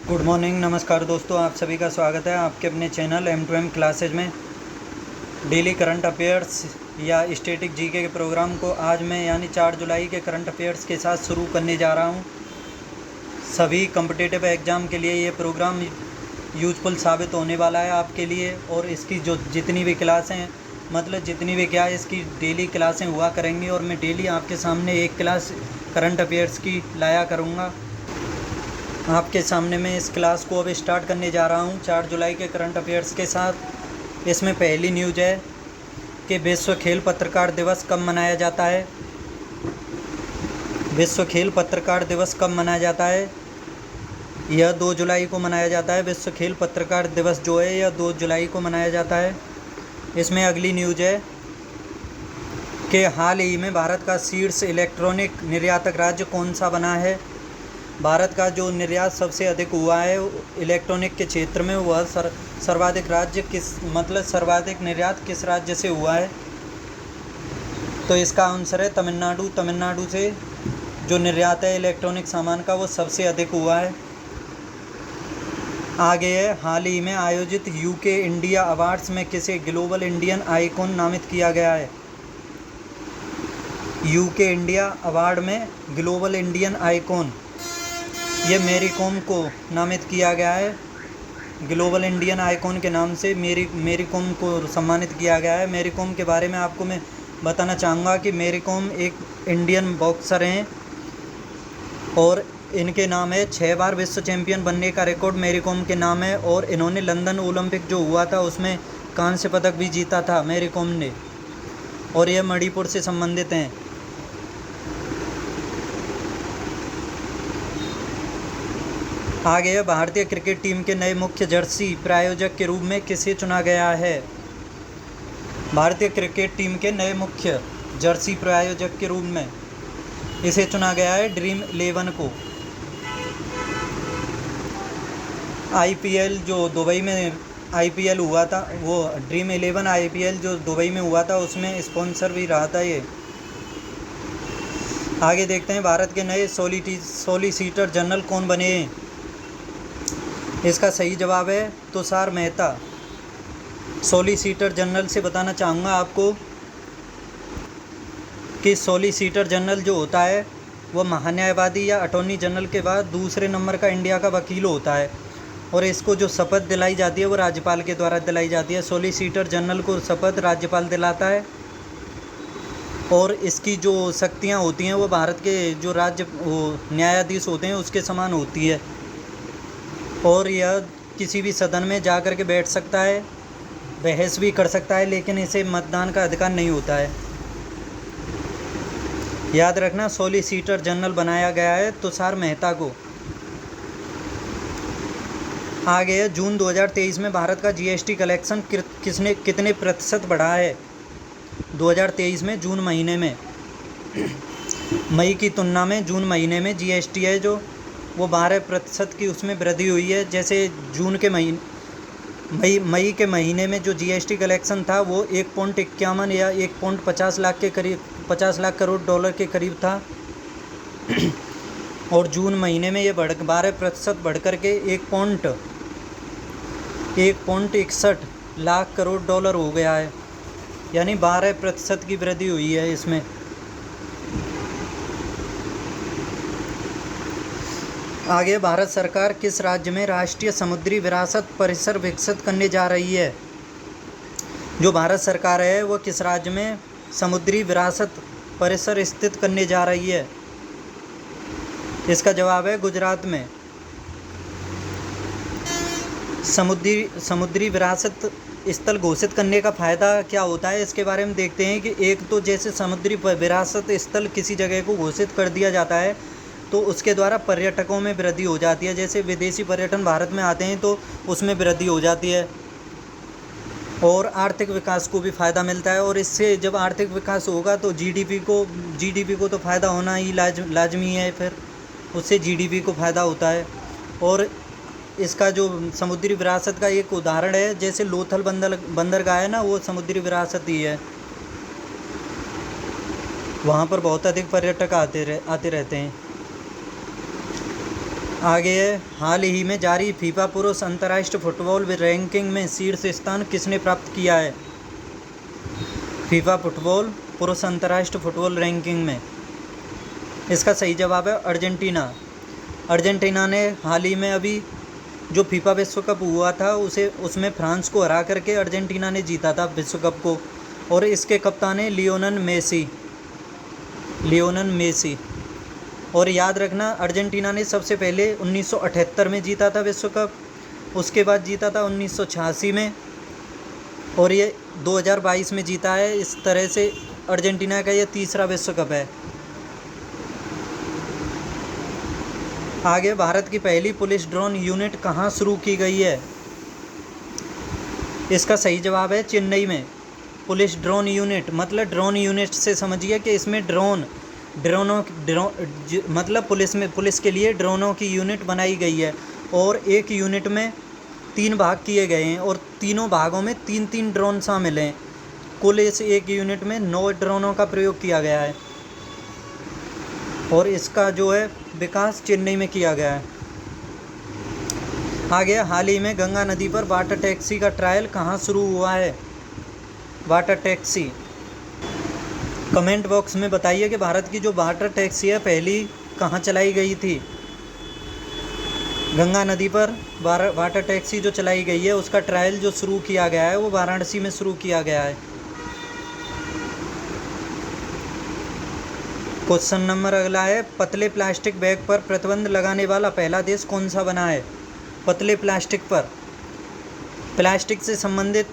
Good morning, नमस्कार दोस्तों। आप सभी का स्वागत है आपके अपने चैनल M2M क्लासेज में। डेली करंट अफेयर्स या स्टैटिक जीके के प्रोग्राम को आज मैं यानी 4 जुलाई के करंट अफेयर्स के साथ शुरू करने जा रहा हूं। सभी कॉम्पिटिटिव एग्ज़ाम के लिए ये प्रोग्राम यूज़फुल साबित होने वाला है आपके लिए। और इसकी जो जितनी भी क्लासें जितनी भी इसकी डेली क्लासें हुआ करेंगी और मैं डेली आपके सामने एक क्लास करंट अफेयर्स की लाया करूँगा। आपके सामने मैं इस क्लास को अब स्टार्ट करने जा रहा हूं 4 जुलाई के करंट अफेयर्स के साथ। इसमें पहली न्यूज़ है कि विश्व खेल पत्रकार दिवस कब मनाया जाता है। विश्व खेल पत्रकार दिवस कब मनाया जाता है? यह 2 जुलाई को मनाया जाता है। विश्व खेल पत्रकार दिवस जो है यह 2 जुलाई को मनाया जाता है। इसमें अगली न्यूज़ है कि हाल ही में भारत का शीर्ष इलेक्ट्रॉनिक निर्यातक राज्य कौन सा बना है। भारत का जो निर्यात सबसे अधिक हुआ है इलेक्ट्रॉनिक के क्षेत्र में, वह सर्वाधिक राज्य सर्वाधिक निर्यात किस राज्य से हुआ है? तो इसका आंसर है तमिलनाडु। तमिलनाडु से जो निर्यात है इलेक्ट्रॉनिक सामान का वो सबसे अधिक हुआ है। आगे है, हाल ही में आयोजित यूके इंडिया अवार्ड्स में किसे ग्लोबल इंडियन आइकॉन नामित किया गया है? यूके इंडिया अवार्ड में ग्लोबल इंडियन आइकॉन ये मैरी कॉम को नामित किया गया है। ग्लोबल इंडियन आइकॉन के नाम से मैरी कॉम को सम्मानित किया गया है। मैरी कॉम के बारे में आपको मैं बताना चाहूँगा कि मैरी कॉम एक इंडियन बॉक्सर हैं और इनके नाम है 6 बार विश्व चैंपियन बनने का रिकॉर्ड मैरी कॉम के नाम है। और इन्होंने लंदन ओलंपिक जो हुआ था उसमें कांस्य पदक भी जीता था मैरी कॉम ने, और यह मणिपुर से संबंधित हैं। आगे भारतीय क्रिकेट टीम के नए मुख्य जर्सी प्रायोजक के रूप में किसे चुना गया है? भारतीय क्रिकेट टीम के नए मुख्य जर्सी प्रायोजक के रूप में इसे चुना गया है ड्रीम 11 को। आईपीएल जो दुबई में आईपीएल हुआ था, वो ड्रीम 11 आईपीएल जो दुबई में हुआ था उसमें स्पॉन्सर भी रहा था ये। आगे देखते हैं, भारत के नए सॉलिसिटर जनरल कौन बने? इसका सही जवाब है तुषार मेहता। सॉलिसिटर जनरल से बताना चाहूँगा आपको कि सॉलिसिटर जनरल जो होता है वह महान्यायवादी या अटॉर्नी जनरल के बाद दूसरे नंबर का इंडिया का वकील होता है, और इसको जो शपथ दिलाई जाती है वो राज्यपाल के द्वारा दिलाई जाती है। सॉलिसिटर जनरल को शपथ राज्यपाल दिलाता है, और इसकी जो शक्तियाँ होती हैं वो भारत के जो न्यायाधीश होते हैं उसके समान होती है। और यह किसी भी सदन में जा कर के बैठ सकता है, बहस भी कर सकता है, लेकिन इसे मतदान का अधिकार नहीं होता है। याद रखना, सॉलिसिटर जनरल बनाया गया है तुषार मेहता को। आगे है, जून 2023 में भारत का जीएसटी कलेक्शन कितने प्रतिशत बढ़ा है? 2023 में जून महीने में मई की तुलना में जून महीने में जीएसटी है जो वो 12% की उसमें वृद्धि हुई है। जैसे जून के मई के महीने में जो जीएसटी कलेक्शन था वो 1.51 या 1.50 लाख के करीब 50 लाख करोड़ डॉलर के करीब था, और जून महीने में ये 12% बढ़ कर के 1.61 लाख करोड़ डॉलर हो गया है, यानी 12% की वृद्धि हुई है इसमें। आगे, भारत सरकार किस राज्य में राष्ट्रीय समुद्री विरासत परिसर विकसित करने जा रही है? जो भारत सरकार है वो किस राज्य में समुद्री विरासत परिसर स्थित करने जा रही है? इसका जवाब है गुजरात में। समुद्री विरासत स्थल घोषित करने का फ़ायदा क्या होता है इसके बारे में देखते हैं कि एक तो जैसे समुद्री विरासत स्थल किसी जगह को घोषित कर दिया जाता है तो उसके द्वारा पर्यटकों में वृद्धि हो जाती है। जैसे विदेशी पर्यटन भारत में आते हैं तो उसमें वृद्धि हो जाती है, और आर्थिक विकास को भी फ़ायदा मिलता है। और इससे जब आर्थिक विकास होगा तो जीडीपी को तो फ़ायदा होना ही लाजमी है, फिर उससे जीडीपी को फ़ायदा होता है। और इसका जो समुद्री विरासत का एक उदाहरण है, जैसे लोथल बंदरगाह है ना, वो समुद्री विरासत ही है। वहाँ पर बहुत अधिक पर्यटक आते रहते हैं। आगे है, हाल ही में जारी फीफा पुरुष अंतर्राष्ट्रीय फुटबॉल रैंकिंग में शीर्ष स्थान किसने प्राप्त किया है? फीफा फुटबॉल पुरुष अंतर्राष्ट्रीय फुटबॉल रैंकिंग में इसका सही जवाब है अर्जेंटीना। अर्जेंटीना ने हाल ही में अभी जो फीफा विश्व कप हुआ था उसमें फ्रांस को हरा करके अर्जेंटीना ने जीता था विश्व कप को, और इसके कप्तान हैं लियोनेल मेसी। और याद रखना, अर्जेंटीना ने सबसे पहले 1978 में जीता था विश्व कप, उसके बाद जीता था 1986 में, और ये 2022 में जीता है। इस तरह से अर्जेंटीना का ये तीसरा विश्व कप है। आगे, भारत की पहली पुलिस ड्रोन यूनिट कहाँ शुरू की गई है? इसका सही जवाब है चेन्नई में। पुलिस ड्रोन यूनिट मतलब ड्रोन यूनिट से समझिए कि इसमें ड्रोनों मतलब पुलिस के लिए ड्रोनों की यूनिट बनाई गई है, और एक यूनिट में 3 भाग किए गए हैं, और तीनों भागों में 3-3 ड्रोन शामिल हैं। कुल इस एक यूनिट में 9 ड्रोनों का प्रयोग किया गया है, और इसका जो है विकास चेन्नई में किया गया है। आगे, हाल ही में गंगा नदी पर वाटर टैक्सी का ट्रायल कहाँ शुरू हुआ है? वाटर टैक्सी, कमेंट बॉक्स में बताइए कि भारत की जो वाटर टैक्सी है पहली कहाँ चलाई गई थी। गंगा नदी पर वाटर टैक्सी जो चलाई गई है उसका ट्रायल जो शुरू किया गया है वो वाराणसी में शुरू किया गया है। क्वेश्चन नंबर अगला है, पतले प्लास्टिक बैग पर प्रतिबंध लगाने वाला पहला देश कौन सा बना है? पतले प्लास्टिक पर, प्लास्टिक से संबंधित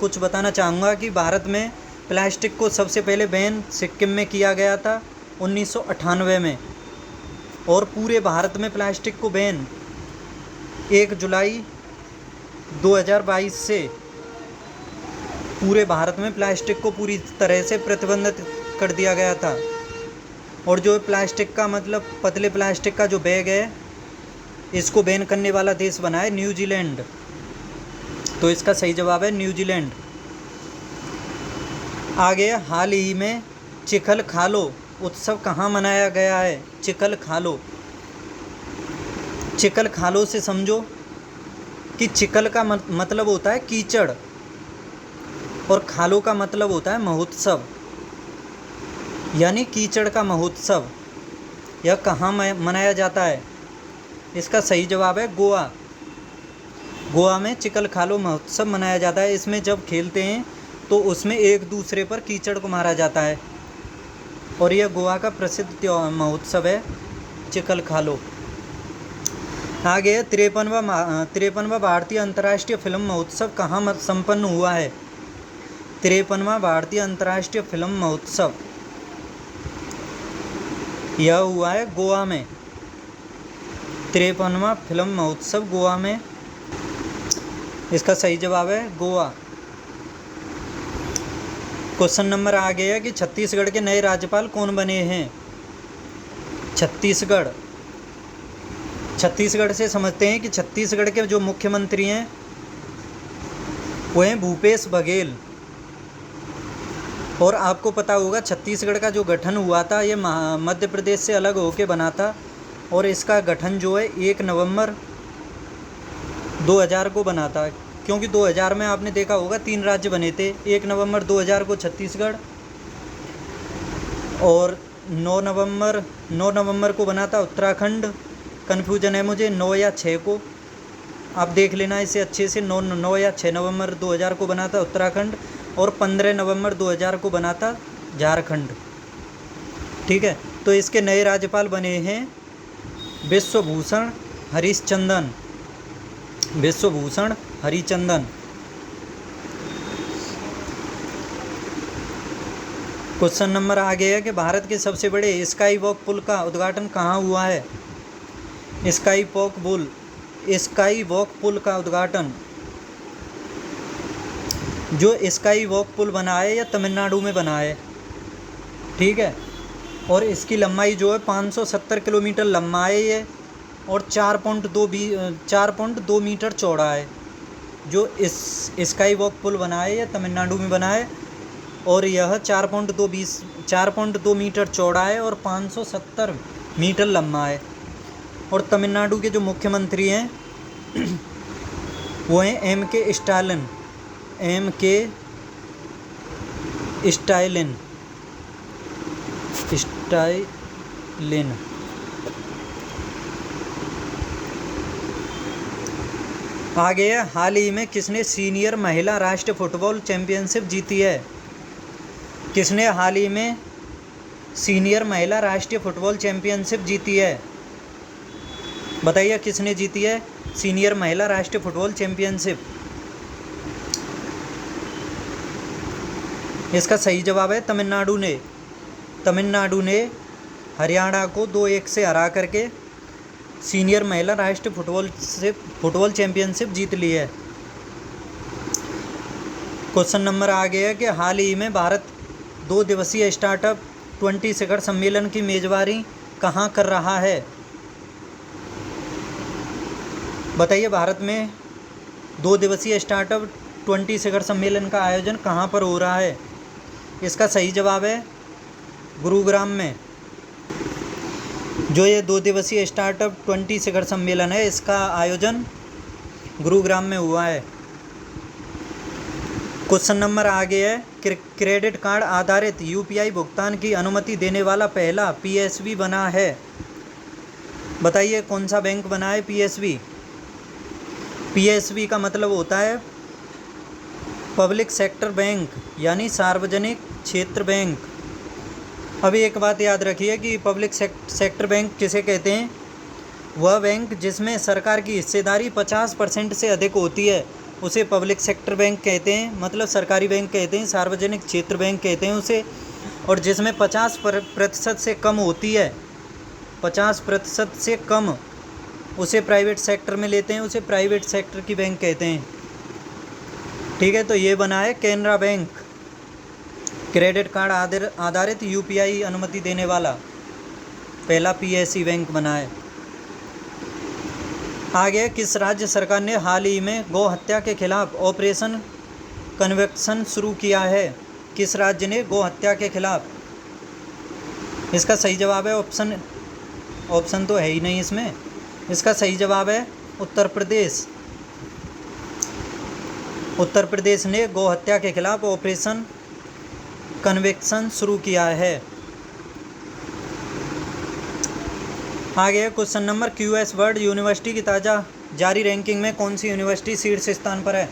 कुछ बताना चाहूँगा कि भारत में प्लास्टिक को सबसे पहले बैन सिक्किम में किया गया था 1998 में, और पूरे भारत में प्लास्टिक को बैन 1 जुलाई 2022 से पूरे भारत में प्लास्टिक को पूरी तरह से प्रतिबंधित कर दिया गया था। और जो प्लास्टिक का मतलब पतले प्लास्टिक का जो बैग है इसको बैन करने वाला देश बना है न्यूजीलैंड। तो इसका सही जवाब है न्यूजीलैंड। आगे, हाल ही में चिखल खालो उत्सव कहाँ मनाया गया है? चिखल खालो से समझो कि चिखल का मतलब होता है कीचड़, और खालो का मतलब होता है महोत्सव, यानी कीचड़ का महोत्सव। यह कहाँ मनाया जाता है? इसका सही जवाब है गोवा। गोवा में चिखल खालो महोत्सव मनाया जाता है। इसमें जब खेलते हैं तो उसमें एक दूसरे पर कीचड़ को मारा जाता है, और यह गोवा का प्रसिद्ध महोत्सव है चिखल खालो। आगे, 53वां भारतीय अंतर्राष्ट्रीय फिल्म महोत्सव कहाँ संपन्न हुआ है? 53वां भारतीय अंतर्राष्ट्रीय फिल्म महोत्सव यह हुआ है गोवा में। 53वां फिल्म महोत्सव गोवा में, इसका सही जवाब है गोवा। क्वेश्चन नंबर आ गया है कि छत्तीसगढ़ के नए राज्यपाल कौन बने हैं? छत्तीसगढ़ से समझते हैं कि छत्तीसगढ़ के जो मुख्यमंत्री हैं वो हैं भूपेश बघेल। और आपको पता होगा छत्तीसगढ़ का जो गठन हुआ था ये मध्य प्रदेश से अलग होकर बना था, और इसका गठन जो है 1 नवंबर 2000 को बना था, क्योंकि 2000 में आपने देखा होगा 3 राज्य बने थे। 1 नवंबर 2000 को छत्तीसगढ़, और 9 नवंबर को बना था उत्तराखंड। कन्फ्यूजन है मुझे 9 या 6 को, आप देख लेना इसे अच्छे से। 9 या 6 नवंबर 2000 को बना था उत्तराखंड, और 15 नवंबर 2000 को बना था झारखंड। ठीक है, तो इसके नए राज्यपाल बने हैं विश्वभूषण हरिचंदन। क्वेश्चन नंबर आ गया है कि भारत के सबसे बड़े स्काई वॉक पुल का उद्घाटन कहाँ हुआ है? स्काई वॉक पुल का उद्घाटन, जो स्काई वॉक पुल बना है या तमिलनाडु में बना है। ठीक है, और इसकी लंबाई जो है 570 किलोमीटर लंबाई है, और 4.2 मीटर चौड़ा है। जो इस स्काई वॉक पुल बना है या तमिलनाडु में बना है, और यह 4.2 मीटर चौड़ा है और 570 मीटर लंबा है। और तमिलनाडु के जो मुख्यमंत्री हैं वो हैं M.K. स्टालिन। आगे है, हाल ही में किसने सीनियर महिला राष्ट्रीय फुटबॉल चैंपियनशिप जीती है? किसने हाल ही में सीनियर महिला राष्ट्रीय फुटबॉल चैंपियनशिप जीती है? बताइए किसने जीती है सीनियर महिला राष्ट्रीय फुटबॉल चैंपियनशिप? इसका सही जवाब है तमिलनाडु ने। तमिलनाडु ने हरियाणा को 2-1 से हरा करके सीनियर महिला राष्ट्रीय फुटबॉल चैंपियनशिप जीत ली है। क्वेश्चन नंबर आगे है कि हाल ही में भारत 2 दिवसीय स्टार्टअप 20 शिखर सम्मेलन की मेजबानी कहाँ कर रहा है? बताइए भारत में 2 दिवसीय स्टार्टअप 20 शिखर सम्मेलन का आयोजन कहाँ पर हो रहा है? इसका सही जवाब है गुरुग्राम में। जो ये 2 दिवसीय स्टार्टअप 20 शिखर सम्मेलन है, इसका आयोजन गुरुग्राम में हुआ है। क्वेश्चन नंबर आगे है, क्रेडिट कार्ड आधारित यूपीआई भुगतान की अनुमति देने वाला पहला पीएसबी बना है। बताइए कौन सा बैंक बना है पीएसबी? पीएसबी का मतलब होता है पब्लिक सेक्टर बैंक, यानी सार्वजनिक क्षेत्र बैंक। अभी एक बात याद रखिए कि पब्लिक सेक्टर बैंक किसे कहते हैं? वह बैंक जिसमें सरकार की हिस्सेदारी 50% से अधिक होती है उसे पब्लिक सेक्टर बैंक कहते हैं, मतलब सरकारी बैंक कहते हैं, सार्वजनिक क्षेत्र बैंक कहते हैं उसे। और जिसमें 50% से कम होती है, 50% से कम, उसे प्राइवेट सेक्टर में लेते हैं, उसे प्राइवेट सेक्टर की बैंक कहते हैं। ठीक है, तो ये बना है कैनरा बैंक, क्रेडिट कार्ड आधारित यूपीआई अनुमति देने वाला पहला पीएससी बैंक बना है। आगे, किस राज्य सरकार ने हाल ही में गौ हत्या के खिलाफ ऑपरेशन कन्वेक्शन शुरू किया है? किस राज्य ने गौ हत्या के खिलाफ? इसका सही जवाब है ऑप्शन तो है ही नहीं इसमें। इसका सही जवाब है उत्तर प्रदेश। उत्तर प्रदेश ने गौ हत्या के खिलाफ ऑपरेशन कन्वेक्शन शुरू किया है। आगे question number, QS world university की ताज़ा जारी रैंकिंग में कौन सी यूनिवर्सिटी शीर्ष स्थान पर है?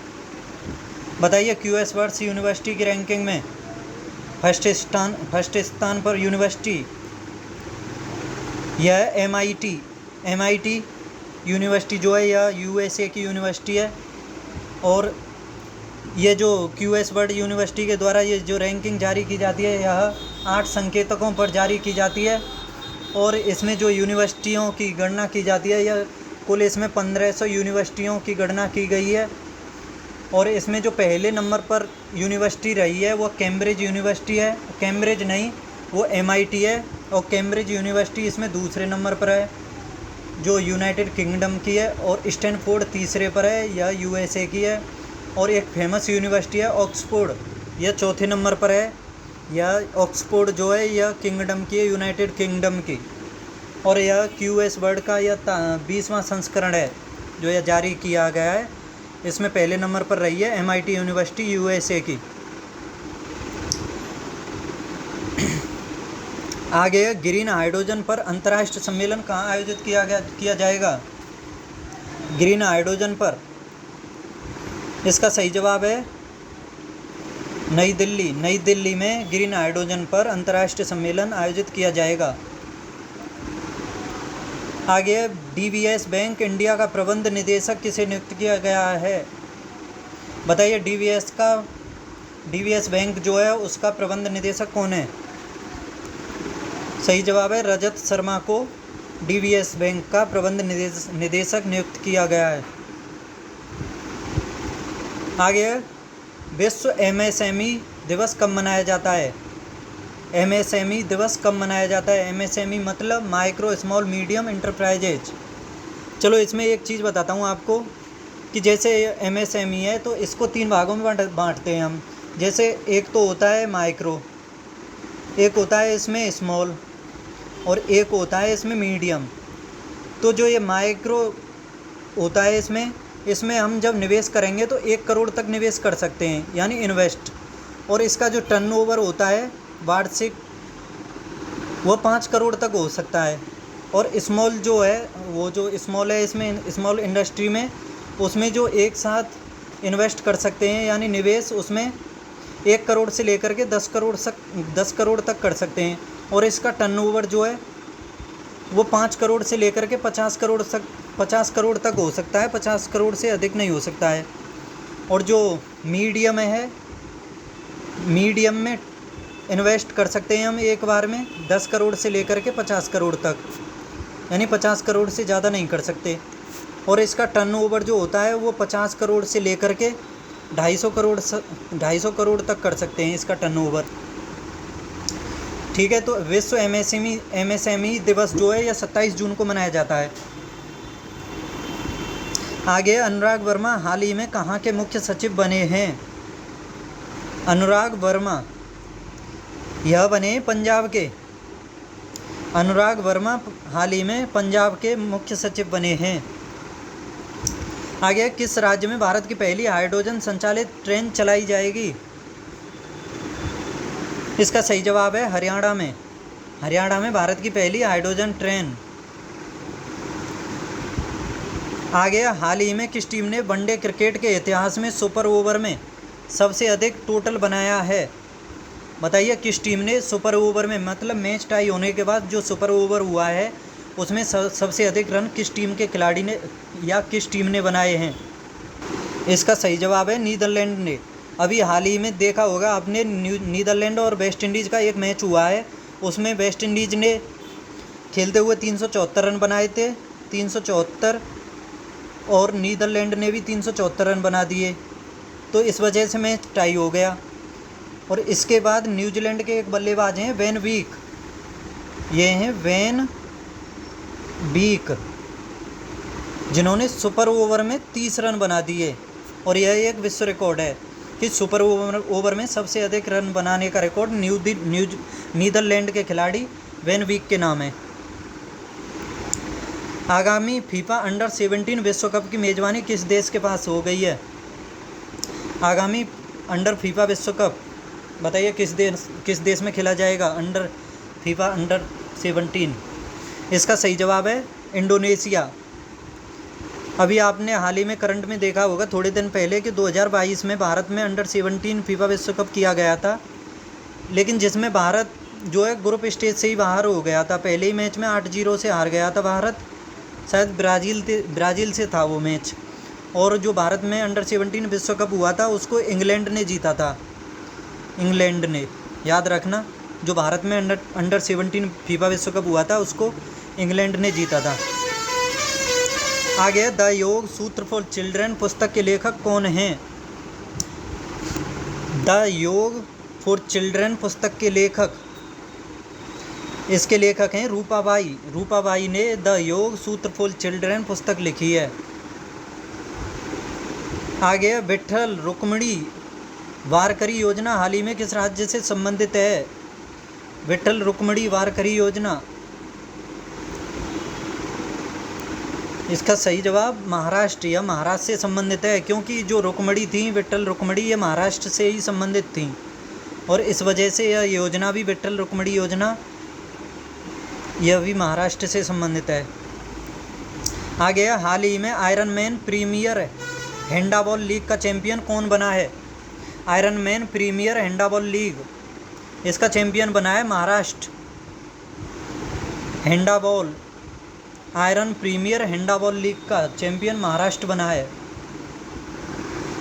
बताइए क्यूएस वर्ल्ड यूनिवर्सिटी की रैंकिंग में फर्स्ट स्थान पर यूनिवर्सिटी यह एमआईटी यूनिवर्सिटी जो है यह यूएसए की यूनिवर्सिटी है। और ये जो क्यूएस वर्ल्ड यूनिवर्सिटी के द्वारा ये जो रैंकिंग जारी की जाती है यह 8 संकेतकों पर जारी की जाती है। और इसमें जो यूनिवर्सिटियों की गणना की जाती है यह कुल इसमें 1500 यूनिवर्सिटियों की गणना की गई है। और इसमें जो पहले नंबर पर यूनिवर्सिटी रही है वो कैम्ब्रिज यूनिवर्सिटी है, कैम्ब्रिज नहीं वो एमआईटी है। और कैम्ब्रिज यूनिवर्सिटी इसमें दूसरे नंबर पर है जो यूनाइटेड किंगडम की है। और स्टैनफोर्ड तीसरे पर है, यह यूएसए की है। और एक फेमस यूनिवर्सिटी है ऑक्सफोर्ड, यह चौथे नंबर पर है। यह ऑक्सफोर्ड जो है यह किंगडम की है, यूनाइटेड किंगडम की। और यह क्यूएस वर्ल्ड का यह 20वां संस्करण है जो यह जारी किया गया है। इसमें पहले नंबर पर रही है एमआईटी यूनिवर्सिटी यूएसए की। आगे, ग्रीन हाइड्रोजन पर अंतर्राष्ट्रीय सम्मेलन कहाँ आयोजित किया जाएगा? ग्रीन हाइड्रोजन पर इसका सही जवाब है नई दिल्ली। नई दिल्ली में ग्रीन हाइड्रोजन पर अंतर्राष्ट्रीय सम्मेलन आयोजित किया जाएगा। आगे, डीवीएस बैंक इंडिया का प्रबंध निदेशक किसे नियुक्त किया गया है? बताइए डीवीएस बैंक जो है उसका प्रबंध निदेशक कौन है? सही जवाब है रजत शर्मा को डीवीएस बैंक का प्रबंध निदेशक नियुक्त किया गया है। आगे, विश्व एमएसएमई दिवस कब मनाया जाता है? एमएसएमई दिवस कब मनाया जाता है? एमएसएमई मतलब माइक्रो स्मॉल मीडियम इंटरप्राइजेज। चलो इसमें एक चीज़ बताता हूँ आपको कि जैसे एमएसएमई है तो इसको 3 भागों में बांटते हैं हम। जैसे एक तो होता है माइक्रो, एक होता है इसमें स्मॉल और एक होता है इसमें मीडियम। तो जो ये माइक्रो होता है इसमें हम जब निवेश करेंगे तो 1 करोड़ तक निवेश कर सकते हैं, यानी इन्वेस्ट। और इसका जो टर्नओवर होता है वार्षिक, वो 5 करोड़ तक हो सकता है। और स्मॉल जो है, वो जो स्मॉल है इसमें, स्मॉल इंडस्ट्री में, उसमें जो एक साथ इन्वेस्ट कर सकते हैं, यानी निवेश उसमें 1 करोड़ से लेकर के 10 करोड़ तक कर सकते हैं। और इसका टर्नओवर जो है वो 5 करोड़ से लेकर के 50 करोड़ तक हो सकता है, 50 करोड़ से अधिक नहीं हो सकता है। और जो मीडियम है, मीडियम में इन्वेस्ट कर सकते हैं हम एक बार में 10 करोड़ से लेकर के 50 करोड़ तक, यानी 50 करोड़ से ज़्यादा नहीं कर सकते। और इसका टर्नओवर जो होता है वो 50 करोड़ से लेकर के 250 करोड़ तक कर सकते हैं इसका टर्नओवर। ठीक है, तो विश्व एमएसएमई दिवस जो है यह 27 जून को मनाया जाता है। आगे, अनुराग वर्मा हाल ही में कहाँ के मुख्य सचिव बने हैं? अनुराग वर्मा यह बने पंजाब के। अनुराग वर्मा हाल ही में पंजाब के मुख्य सचिव बने हैं। आगे, किस राज्य में भारत की पहली हाइड्रोजन संचालित ट्रेन चलाई जाएगी? इसका सही जवाब है हरियाणा में। हरियाणा में भारत की पहली हाइड्रोजन ट्रेन। आगे, हाल ही में किस टीम ने वनडे क्रिकेट के इतिहास में सुपर ओवर में सबसे अधिक टोटल बनाया है? बताइए, किस टीम ने सुपर ओवर में, मतलब मैच टाई होने के बाद जो सुपर ओवर हुआ है उसमें सबसे अधिक रन किस टीम के खिलाड़ी ने या किस टीम ने बनाए हैं? इसका सही जवाब है नीदरलैंड ने। अभी हाल ही में देखा होगा आपने, नीदरलैंड और वेस्ट इंडीज़ का एक मैच हुआ है, उसमें वेस्ट इंडीज़ ने खेलते हुए 374 रन बनाए थे, 374, और नीदरलैंड ने भी 374 रन बना दिए, तो इस वजह से मैच टाई हो गया। और इसके बाद न्यूजीलैंड के एक बल्लेबाज हैं वैन वीक, ये हैं वैन वीक, जिन्होंने सुपर ओवर में 30 रन बना दिए। और यह एक विश्व रिकॉर्ड है कि सुपर ओवर में सबसे अधिक रन बनाने का रिकॉर्ड नीदरलैंड के खिलाड़ी वैन वीक के नाम है। आगामी फीफा अंडर 17 विश्व कप की मेज़बानी किस देश के पास हो गई है? आगामी अंडर फीफा विश्व कप बताइए किस देश में खेला जाएगा? FIFA under 17। इसका सही जवाब है इंडोनेशिया। अभी आपने हाल ही में करंट में देखा होगा थोड़े दिन पहले कि 2022 में भारत में अंडर 17 फीफा विश्व कप किया गया था, लेकिन जिसमें भारत जो है ग्रुप स्टेज से ही बाहर हो गया था। पहले ही मैच में 8-0 से हार गया था भारत, शायद ब्राज़ील से था वो मैच। और जो भारत में अंडर 17 विश्व कप हुआ था उसको इंग्लैंड ने जीता था। इंग्लैंड ने, याद रखना, जो भारत में अंडर 17 फीफा विश्व कप हुआ था उसको इंग्लैंड ने जीता था। आगे, द योग सूत्र फॉर चिल्ड्रन पुस्तक के लेखक कौन हैं? द योग फॉर चिल्ड्रन पुस्तक के लेखक, इसके लेखक हैं रूपाबाई। रूपाबाई ने द योग सूत्र फॉर चिल्ड्रन पुस्तक लिखी है। आगे, विट्ठल रुक्मिणी वारकरी योजना हाल ही में किस राज्य से संबंधित है? विट्ठल रुक्मिणी वारकरी योजना, इसका सही जवाब महाराष्ट्र या महाराष्ट्र से संबंधित है, क्योंकि जो रुक्मिणी थी, विट्ठल रुक्मिणी, ये महाराष्ट्र से ही संबंधित थी और इस वजह से यह योजना भी, विट्ठल रुक्मिणी योजना, यह भी महाराष्ट्र से संबंधित है। आगे, हाल ही में Iron Man premier handball league का चैंपियन कौन बना है? Iron Man premier handball league, इसका चैंपियन बना है Maharashtra. Handball Iron premier handball league का चैंपियन महाराष्ट्र बना है।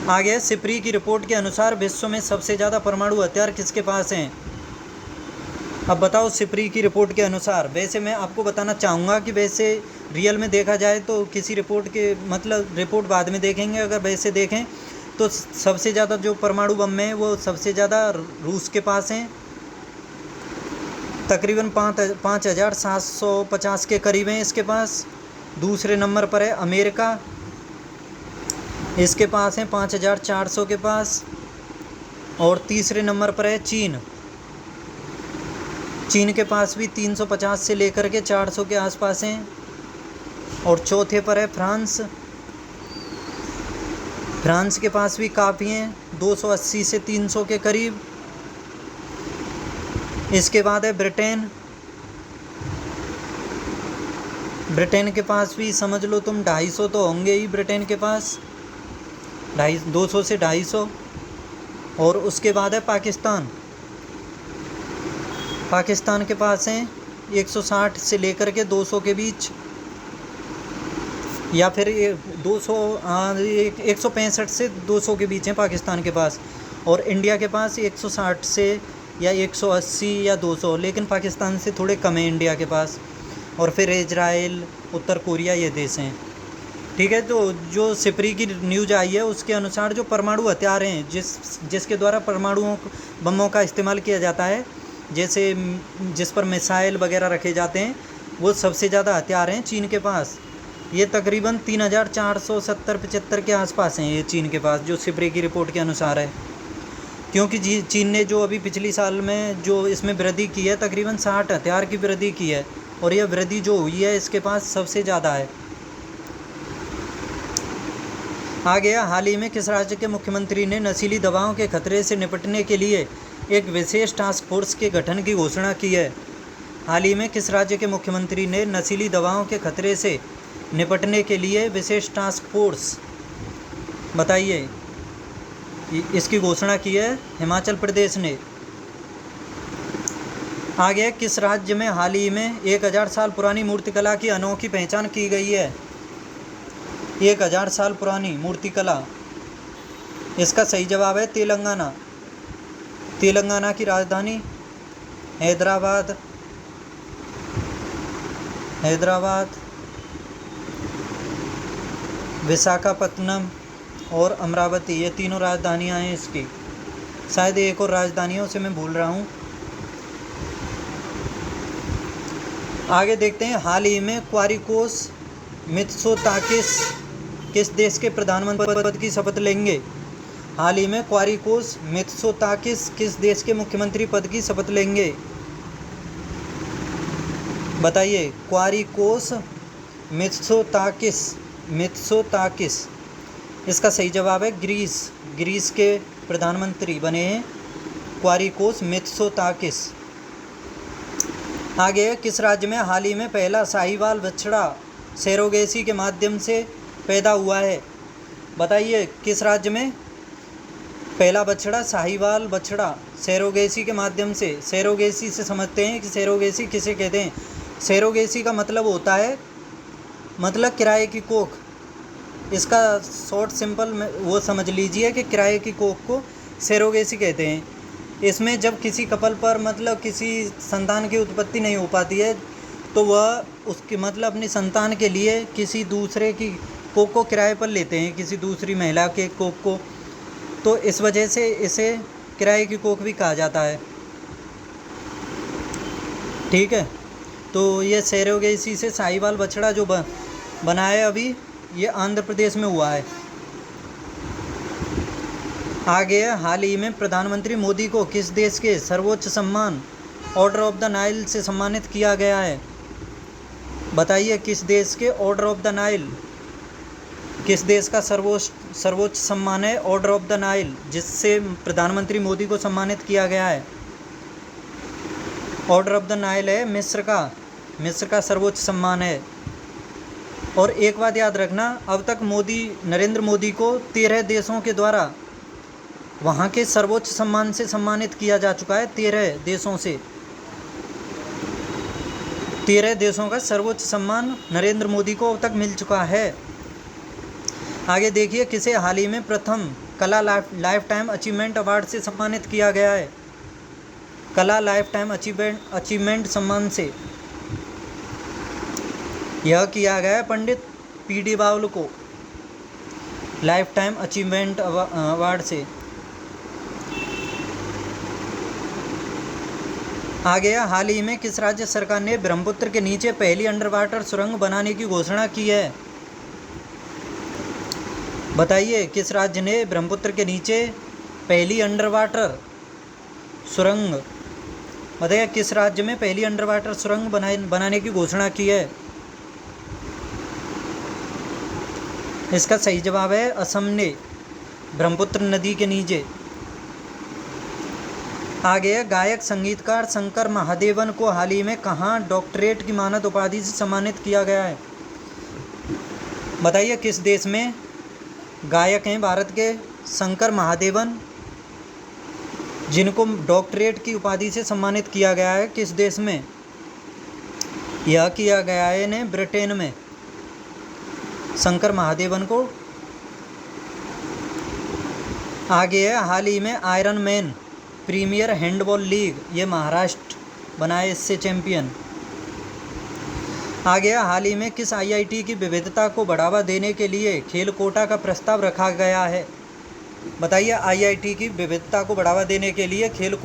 आगे, सिप्री की रिपोर्ट के अनुसार विश्व में सबसे ज़्यादा परमाणु हथियार किसके पास हैं? अब बताओ, सिप्री की रिपोर्ट के अनुसार। वैसे मैं आपको बताना चाहूँगा कि वैसे रियल में देखा जाए तो किसी रिपोर्ट के, मतलब रिपोर्ट बाद में देखेंगे, अगर वैसे देखें तो सबसे ज़्यादा जो परमाणु बम है वो सबसे ज़्यादा रूस के पास हैं, तकरीबन 5,750 के करीब हैं इसके पास। दूसरे नंबर पर है अमेरिका, इसके पास हैं 5,400 के पास। और तीसरे नंबर पर है चीन, चीन के पास भी 350 से लेकर के 400 के आसपास हैं। और चौथे पर है फ्रांस। फ्रांस के पास भी काफ़ी हैं, 280 से 300 के करीब। इसके बाद है ब्रिटेन। ब्रिटेन के पास भी समझ लो तुम 250 तो होंगे ही ब्रिटेन के पास, 200 से 250। और उसके बाद है पाकिस्तान। पाकिस्तान के पास हैं 160 से लेकर के 200 के बीच, या फिर 200 165 से 200 के बीच हैं पाकिस्तान के पास। और इंडिया के पास 160 से या 180 या 200, लेकिन पाकिस्तान से थोड़े कम है इंडिया के पास। और फिर इजराइल, उत्तर कोरिया, ये देश हैं। ठीक है, तो जो सिपरी की न्यूज़ आई है उसके अनुसार जो परमाणु हथियार हैं जिसके द्वारा परमाणु बमों का इस्तेमाल किया जाता है, जैसे जिस पर मिसाइल वगैरह रखे जाते हैं, वो सबसे ज़्यादा हथियार हैं चीन के पास। ये तकरीबन 3470-75 के आसपास हैं ये चीन के पास, जो सिपरी की रिपोर्ट के अनुसार है। क्योंकि चीन ने जो अभी पिछली साल में जो इसमें वृद्धि की है, तकरीबन 60 हथियार की वृद्धि की है, और यह वृद्धि जो हुई है इसके पास सबसे ज़्यादा है। आ गया, हाल ही में किस राज्य के मुख्यमंत्री ने नशीली दवाओं के खतरे से निपटने के लिए एक विशेष टास्क फोर्स के गठन की घोषणा की है? हाल ही में किस राज्य के मुख्यमंत्री ने नशीली दवाओं के खतरे से निपटने के लिए विशेष टास्क फोर्स, बताइए, इसकी घोषणा की है? हिमाचल प्रदेश ने। आगे, किस राज्य में हाल ही में 1000 साल पुरानी मूर्तिकला की अनोखी पहचान की गई है? 1000 साल पुरानी मूर्तिकला, इसका सही जवाब है तेलंगाना। तेलंगाना की राजधानी हैदराबाद, विशाखापत्तनम और अमरावती, ये तीनों राजधानियां हैं इसकी। शायद एक और राजधानियों से मैं भूल रहा हूँ। आगे देखते हैं, हाल ही में क्वारिकोस मित्सोताकिस किस देश के प्रधानमंत्री पद की शपथ लेंगे? हाल ही में क्वारिकोस मित्सोताकिस किस देश के मुख्यमंत्री पद की शपथ लेंगे? बताइए। क्वारिकोस मित्सोताकिस, इसका सही जवाब है ग्रीस के प्रधानमंत्री बने हैं क्वारिकोस मित्सोताकिस। आगे, किस राज्य में हाल ही में पहला साहीवाल बछड़ा सरोगेसी के माध्यम से पैदा हुआ है? बताइए, किस राज्य में पहला बछड़ा, साहीवाल बछड़ा, सरोगेसी के माध्यम से? सरोगेसी से समझते हैं कि सरोगेसी किसे कहते हैं। सरोगेसी का मतलब होता है, मतलब किराए की कोख। इसका शॉर्ट सिंपल में वो समझ लीजिए कि किराए की कोख को सरोगेसी कहते हैं। इसमें जब किसी कपल पर मतलब किसी संतान की उत्पत्ति नहीं हो पाती है, तो वह उसकी मतलब अपनी संतान के लिए किसी दूसरे की कोख को किराए पर लेते हैं, किसी दूसरी महिला के कोख को। तो इस वजह से इसे किराए की कोख भी कहा जाता है। ठीक है, तो ये सरोगेसी से साहीवाल बछड़ा जो बना है अभी, ये आंध्र प्रदेश में हुआ है। आगे, हाल ही में प्रधानमंत्री मोदी को किस देश के सर्वोच्च सम्मान ऑर्डर ऑफ द नाइल से सम्मानित किया गया है? बताइए, किस देश के ऑर्डर ऑफ द नाइल, किस देश का सर्वोच्च सम्मान है ऑर्डर ऑफ द नाइल, जिससे प्रधानमंत्री मोदी को सम्मानित किया गया है? ऑर्डर ऑफ द नाइल है मिस्र का सर्वोच्च सम्मान है। और एक बात याद रखना, अब तक नरेंद्र मोदी को 13 देशों के द्वारा वहाँ के सर्वोच्च सम्मान से सम्मानित किया जा चुका है। 13 देशों से, 13 देशों का सर्वोच्च सम्मान नरेंद्र मोदी को अब तक मिल चुका है। आगे देखिए, किसे हाल ही में प्रथम कला लाइफ टाइम अचीवमेंट अवार्ड से सम्मानित किया गया है? कला लाइफ टाइम अचीवमेंट सम्मान से यह किया गया है पंडित PD बावल को लाइफ टाइम अचीवमेंट अवार्ड से। आ गया, हाल ही में किस राज्य सरकार ने ब्रह्मपुत्र के नीचे पहली अंडर वाटर सुरंग बनाने की घोषणा की है? बताइए, किस राज्य ने ब्रह्मपुत्र के नीचे पहली अंडर वाटर सुरंग, बताइए किस राज्य में पहली अंडर वाटर सुरंग बनाने की घोषणा की है? इसका सही जवाब है असम ने, ब्रह्मपुत्र नदी के नीचे। आगे है, गायक संगीतकार शंकर महादेवन को हाल ही में कहाँ डॉक्टरेट की मानद उपाधि से सम्मानित किया गया है? बताइए किस देश में? गायक हैं भारत के शंकर महादेवन, जिनको डॉक्टरेट की उपाधि से सम्मानित किया गया है, किस देश में? यह किया गया है इन्हें ब्रिटेन में, शंकर महादेवन को। आगे है, हाल ही में Iron Man premier handball league, ये महाराष्ट्र बना है इससे चैंपियन। आगे है, हाल ही में किस आईआईटी की विविधता को बढ़ावा देने के लिए खेल कोटा का प्रस्ताव रखा गया है? बताइए, आईआईटी की विविधता को बढ़ावा देने के लिए खेल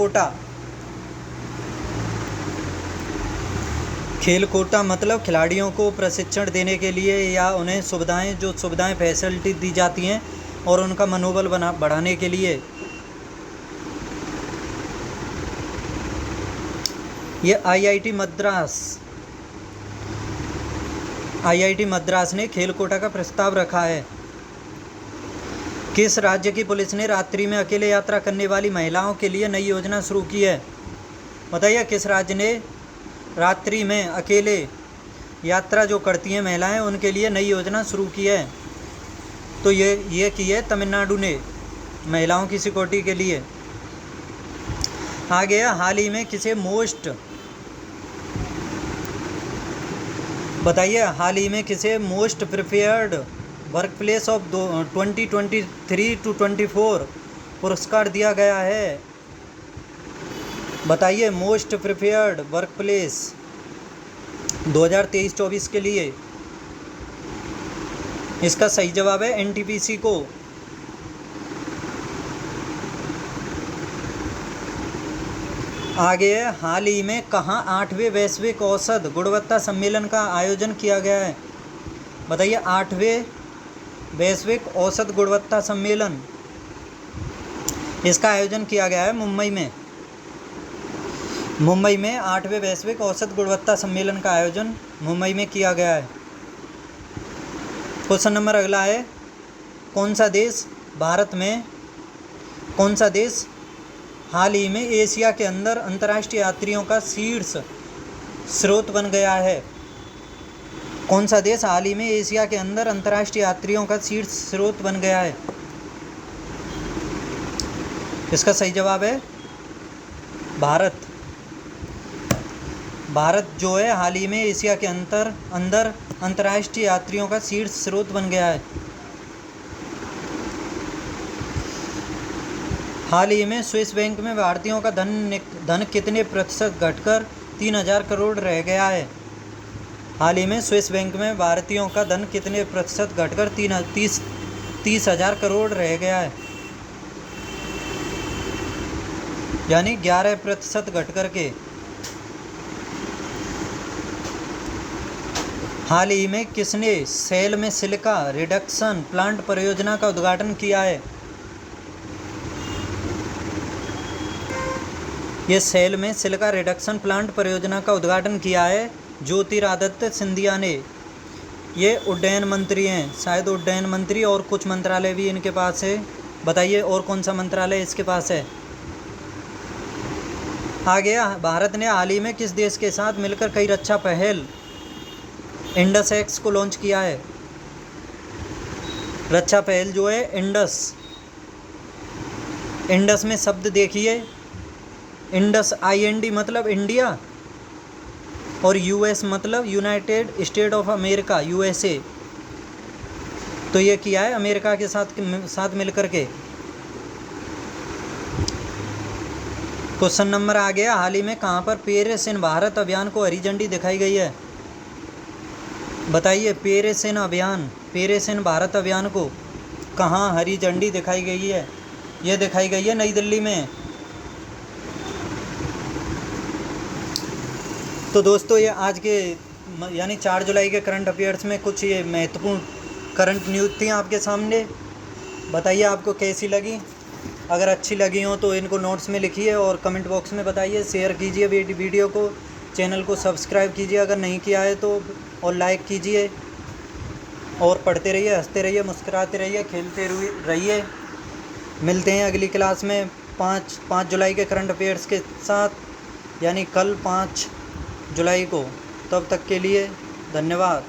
कोटा मतलब खिलाड़ियों को प्रशिक्षण देने के लिए या उन्हें सुविधाएं फैसिलिटी दी जाती हैं और उनका मनोबल बढ़ाने के लिए। ये आईआईटी मद्रास ने खेल कोटा का प्रस्ताव रखा है। किस राज्य की पुलिस ने रात्रि में अकेले यात्रा करने वाली महिलाओं के लिए नई योजना शुरू की है? बताइए, किस राज्य ने रात्रि में अकेले यात्रा जो करती हैं महिलाएं, उनके लिए नई योजना शुरू की है? तो ये की है तमिलनाडु ने, महिलाओं की सिक्योरिटी के लिए। आगे हाल ही में किसे मोस्ट प्रिफेयर्ड वर्कप्लेस ऑफ 2023-24 पुरस्कार दिया गया है? बताइए, मोस्ट प्रिफेयर्ड वर्कप्लेस 2023-24 के लिए। इसका सही जवाब है एनटीपीसी को। आगे है, हाल ही में कहाँ 8वें वैश्विक औसत गुणवत्ता सम्मेलन का आयोजन किया गया है? बताइए, 8वें वैश्विक औसत गुणवत्ता सम्मेलन, इसका आयोजन किया गया है मुंबई में 8वें वैश्विक औसत गुणवत्ता सम्मेलन का आयोजन मुंबई में किया गया है। क्वेश्चन नंबर अगला है, कौन सा देश हाल ही में एशिया के अंदर अंतर्राष्ट्रीय यात्रियों का शीर्ष स्रोत बन गया है? कौन सा देश हाल ही में एशिया के अंदर अंतर्राष्ट्रीय यात्रियों का शीर्ष स्रोत बन गया है? इसका सही जवाब है भारत जो है हाल ही में एशिया के अंदर अंतर्राष्ट्रीय यात्रियों का शीर्ष स्रोत बन गया है। हाल ही में स्विस बैंक में भारतीयों का धन कितने प्रतिशत घटकर 3000 करोड़ रह गया है? हाल ही में स्विस बैंक में भारतीयों का धन कितने प्रतिशत घटकर 30,000 करोड़ रह गया है? यानी 11% घट करके। हाल ही में किसने सेल में सिलिका रिडक्शन प्लांट परियोजना का उद्घाटन किया है? ये सेल में सिलिका रिडक्शन प्लांट परियोजना का उद्घाटन किया है ज्योतिरादित्य सिंधिया ने। ये उड्डयन मंत्री हैं, शायद उड्डयन मंत्री, और कुछ मंत्रालय भी इनके पास है। बताइए और कौन सा मंत्रालय इसके पास है? आगे, भारत ने हाल ही में किस देश के साथ मिलकर कई रक्षा पहल इंडस एक्स को लॉन्च किया है? रक्षा पहल जो है इंडस में शब्द देखिए, इंडस IND मतलब इंडिया और US मतलब United state of America, USA। तो ये किया है अमेरिका के साथ मिलकर के। क्वेश्चन नंबर आ गया, हाल ही में कहाँ पर पेरिस इन भारत अभियान को हरी झंडी दिखाई गई है? बताइए, पेरिस इन भारत अभियान को कहाँ हरी झंडी दिखाई गई है? ये दिखाई गई है नई दिल्ली में। तो दोस्तों, ये आज के यानी 4 जुलाई के करंट अफेयर्स में कुछ ये महत्वपूर्ण करंट न्यूज़ थी आपके सामने। बताइए आपको कैसी लगी। अगर अच्छी लगी हो तो इनको नोट्स में लिखिए और कमेंट बॉक्स में बताइए। शेयर कीजिए वीडियो को, चैनल को सब्सक्राइब कीजिए अगर नहीं किया है तो, और लाइक कीजिए। और पढ़ते रहिए, हंसते रहिए, मुस्कुराते रहिए, खेलते रहिए। मिलते हैं अगली क्लास में 5 जुलाई के करंट अफेयर्स के साथ, यानी कल 5 जुलाई को। तब तक के लिए धन्यवाद।